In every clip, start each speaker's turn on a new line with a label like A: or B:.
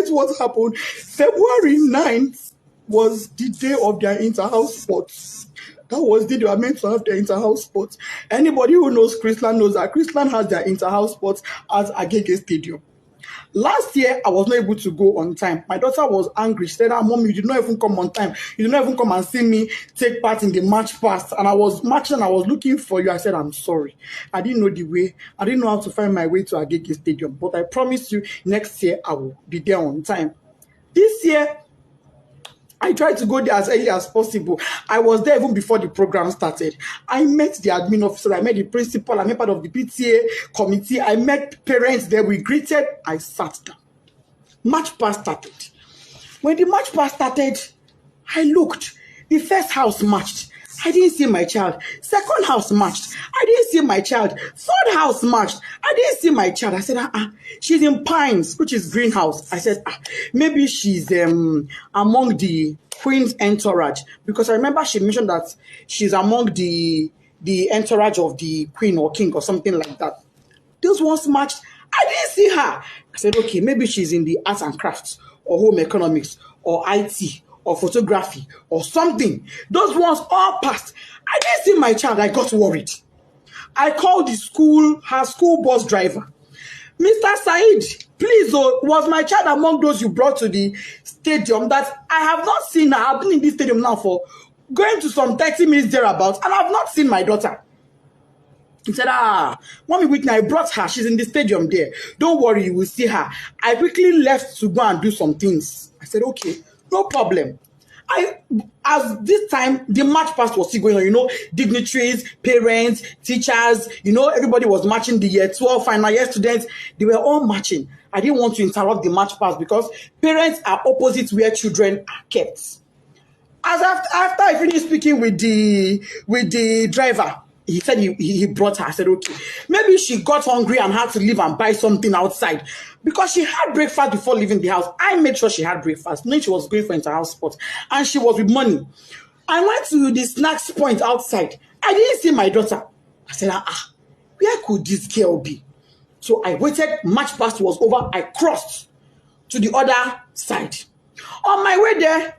A: guess what happened? February 9th was the day of their inter-house sports. That was the day they were meant to have their inter-house sports. Anybody who knows Christland knows that Christland has their inter-house sports at Agege Stadium. Last year, I was not able to go on time. My daughter was angry. She said, Mom, you did not even come on time. You did not even come and see me take part in the march past. And I was marching, I was looking for you. I said, I'm sorry. I didn't know the way. I didn't know how to find my way to Agege Stadium. But I promise you, next year, I will be there on time. This year, I tried to go there as early as possible. I was there even before the program started. I met the admin officer, I met the principal, I met part of the PTA committee, I met parents there, we greeted, I sat down. March past started. When the march past started, I looked. The first house marched. I didn't see my child. Second house marched. I didn't see my child. Third house marched. I didn't see my child. I said, she's in Pines, which is greenhouse. I said, maybe she's among the Queen's entourage. Because I remember she mentioned that she's among the entourage of the Queen or King or something like that. Those ones marched. I didn't see her. I said, okay, maybe she's in the arts and crafts or home economics or IT or photography or something. Those ones all passed. I didn't see my child. I got worried. I called her school bus driver. Mr. Said, please, was my child among those you brought to the stadium that I have not seen her? I've been in this stadium now for going to some 30 minutes thereabouts, and I've not seen my daughter. He said, Mommy Whitney, I brought her. She's in the stadium there. Don't worry, you will see her. I quickly left to go and do some things. I said, okay, no problem. As this time, the march past was still going on, dignitaries, parents, teachers, everybody was marching, the year 12 final year students, they were all marching. I didn't want to interrupt the march past because parents are opposite where children are kept. As after I finished speaking with the driver, he said he brought her. I said, okay. Maybe she got hungry and had to leave and buy something outside. Because she had breakfast before leaving the house. I made sure she had breakfast, knowing she was going for inter-house sports. And she was with money. I went to the snacks point outside. I didn't see my daughter. I said, where could this girl be? So I waited. March past was over. I crossed to the other side. On my way there,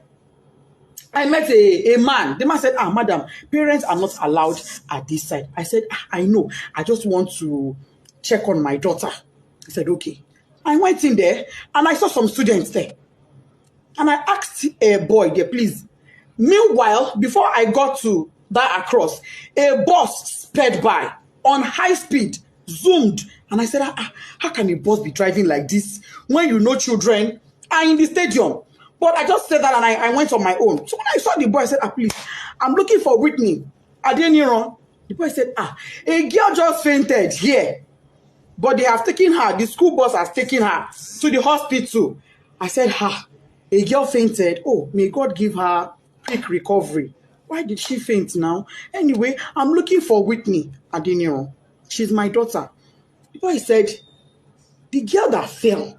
A: I met a man. The man said, madam, parents are not allowed at this side. I said, I know. I just want to check on my daughter. He said, okay. I went in there and I saw some students there. And I asked a boy there, please. Meanwhile, before I got to that across, a bus sped by on high speed, zoomed. And I said, how can a bus be driving like this when children are in the stadium? But I just said that and I went on my own. So when I saw the boy, I said, please, I'm looking for Whitney. I didn't hear. The boy said, a girl just fainted here. But they have taken her, the school bus has taken her to the hospital. I said, a girl fainted. Oh, may God give her quick recovery. Why did she faint now? Anyway, I'm looking for Whitney. I didn't hear. She's my daughter. The boy said, the girl that fell,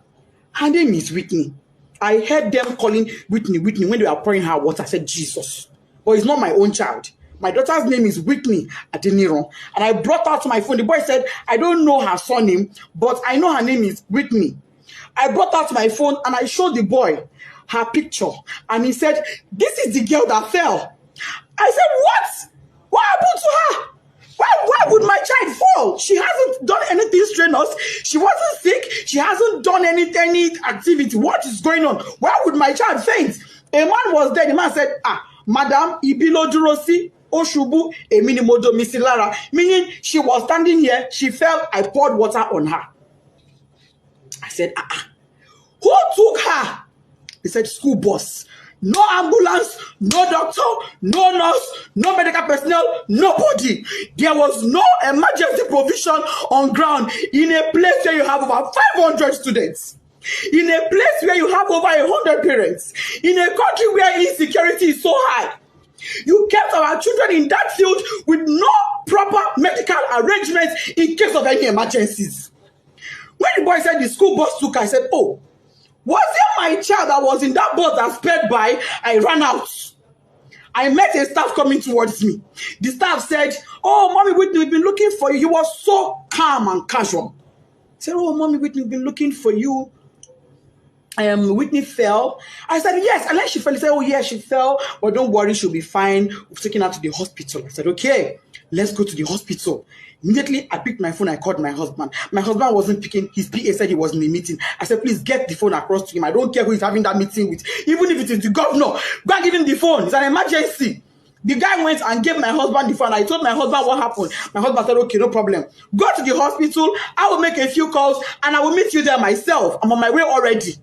A: her name is Whitney. I heard them calling Whitney when they were pouring her water. I said, Jesus. But it's not my own child. My daughter's name is Whitney Adeniro. And I brought out my phone. The boy said, I don't know her surname, but I know her name is Whitney. I brought out my phone and I showed the boy her picture. And he said, this is the girl that fell. I said, what? What happened to her? Why would my child fall? She hasn't done anything strenuous. She wasn't sick. She hasn't done any activity. What is going on? Why would my child faint? A man was there. The man said, Madam, Ibilo Durosi, Oshubu, Eminimodo Misilara. Meaning she was standing here. She fell. I poured water on her. I said, who took her? He said, school bus. No ambulance, no doctor, no nurse, no medical personnel, nobody. There was no emergency provision on ground in a place where you have over 500 students. In a place where you have over 100 parents. In a country where insecurity is so high. You kept our children in that field with no proper medical arrangements in case of any emergencies. When the boy said the school bus took her, I said, was it my child that was in that bus that sped by? I ran out. I met a staff coming towards me. The staff said, Mommy Whitney, we've been looking for you. He was so calm and casual. I said, Mommy Whitney, we've been looking for you. Whitney fell. I said, yes. And then she fell. He said, oh, yeah, she fell. But don't worry, she'll be fine. We've taken her to the hospital. I said, okay, let's go to the hospital. Immediately, I picked my phone. I called my husband. My husband wasn't picking. His PA said he was in a meeting. I said, please get the phone across to him. I don't care who he's having that meeting with. Even if it is the governor, go and give him the phone. It's an emergency. The guy went and gave my husband the phone. I told my husband what happened. My husband said, okay, no problem. Go to the hospital. I will make a few calls and I will meet you there myself. I'm on my way already.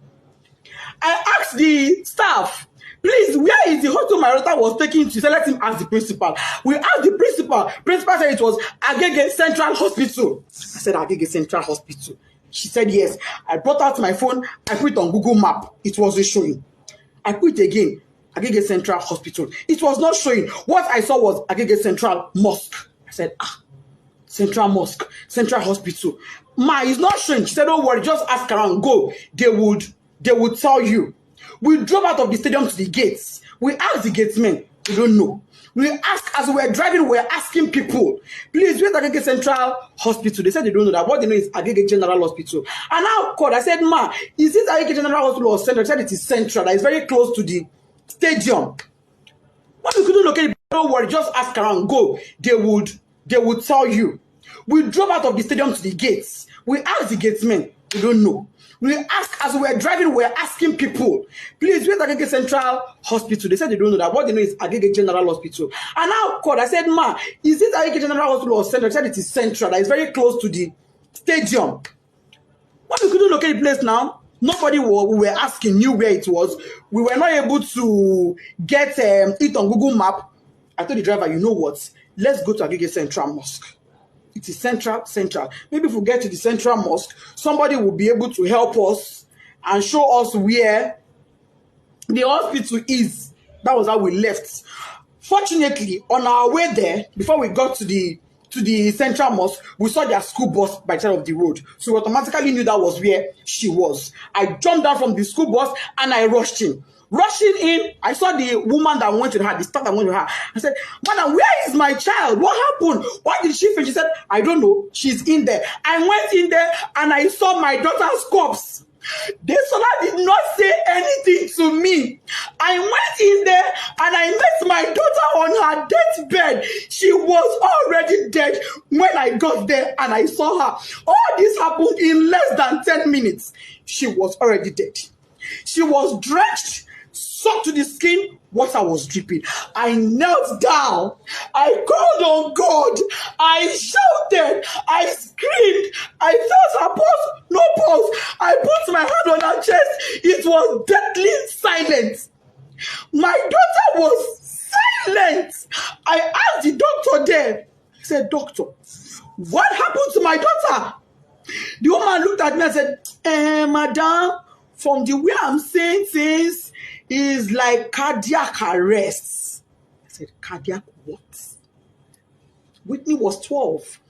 A: I asked the staff, please, where is the hospital my daughter was taken to? So let him ask the principal. We asked the principal. Principal said it was Agege Central Hospital. I said, Agege Central Hospital. She said, yes. I brought out my phone. I put it on Google Map. It wasn't showing. I put it again. Agege Central Hospital. It was not showing. What I saw was Agege Central Mosque. I said, Central Mosque, Central Hospital. Ma, it's not showing. She said, don't worry, just ask around. Go. They would tell you. We drove out of the stadium to the gates. We asked the gatesmen. We don't know. We asked, as we were driving, we were asking people, please, where's Agege Central Hospital? They said they don't know that. What they know is Agege General Hospital. And I called. I said, ma, is this Agege General Hospital or Central? They said it is Central. That is very close to the stadium. What we couldn't locate it, don't worry, just ask around. Go. They would tell you. We drove out of the stadium to the gates. We asked the gatesmen. We don't know. We asked, as we were driving, we were asking people, please, where's Agege Central Hospital? They said they don't know that. What they know is Agege General Hospital. And I called. I said, ma, is this Agege General Hospital or Central? They said it is Central. That is very close to the stadium. What we couldn't locate the place now. Nobody we were asking knew where it was. We were not able to get it on Google Map. I told the driver, you know what? Let's go to Agege Central Mosque. It is central. Maybe if we get to the Central Mosque, somebody will be able to help us and show us where the hospital is. That was how we left. Fortunately, on our way there, before we got to the Central Mosque, we saw their school bus by the side of the road. So we automatically knew that was where she was. I jumped down from the school bus and I rushed in. Rushing in, I saw the woman that went to her, the staff that went to her. I said, madam, where is my child? What happened? Why did she faint? She said, I don't know. She's in there. I went in there and I saw my daughter's corpse. The Sola did not say anything to me. I went in there and I met my daughter on her deathbed. She was already dead when I got there and I saw her. All this happened in less than 10 minutes. She was already dead. She was drenched, soaked to the skin. Water was dripping. I knelt down. I called on God. I shouted. I screamed. I felt her pulse. No pulse. I put my hand on her chest. It was deadly silent. My daughter was silent. I asked the doctor there. He said, doctor, what happened to my daughter? The woman looked at me and said, madam, from the way I'm saying things, is like cardiac arrest. I said, cardiac what? Whitney was 12.